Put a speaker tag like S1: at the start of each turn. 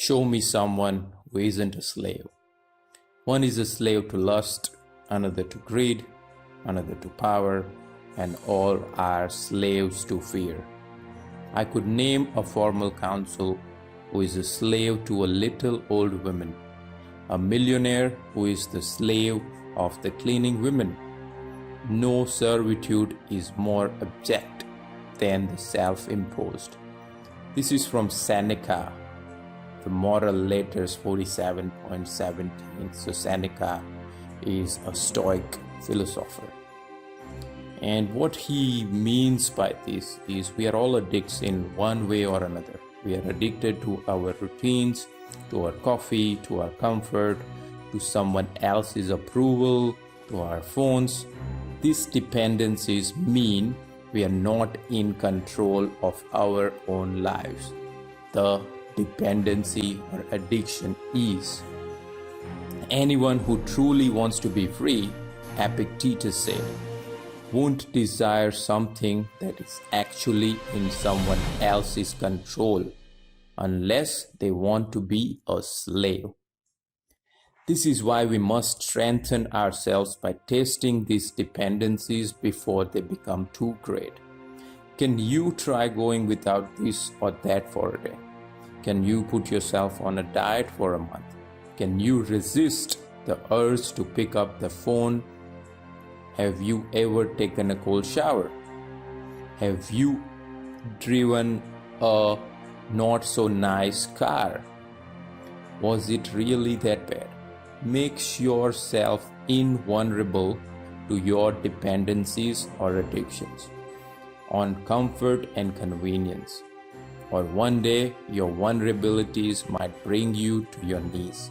S1: Show me someone who isn't a slave. One is a slave to lust, another to greed, another to power, and all are slaves to fear. I could name a formal council who is a slave to a little old woman, a millionaire who is the slave of the cleaning women. No servitude is more abject than the self-imposed. This is from Seneca, the Moral Letters 47.17. So Seneca is a Stoic philosopher. And what he means by this is we are all addicts in one way or another. We are addicted to our routines, to our coffee, to our comfort, to someone else's approval, to our phones. These dependencies mean we are not in control of our own lives. The dependency or addiction is. Anyone who truly wants to be free, Epictetus said, won't desire something that is actually in someone else's control unless they want to be a slave. This is why we must strengthen ourselves by testing these dependencies before they become too great. Can you try going without this or that for a day? Can you put yourself on a diet for a month? Can you resist the urge to pick up the phone? Have you ever taken a cold shower? Have you driven a not so nice car? Was it really that bad? Make yourself invulnerable to your dependencies or addictions on comfort and convenience. Or one day your vulnerabilities might bring you to your knees.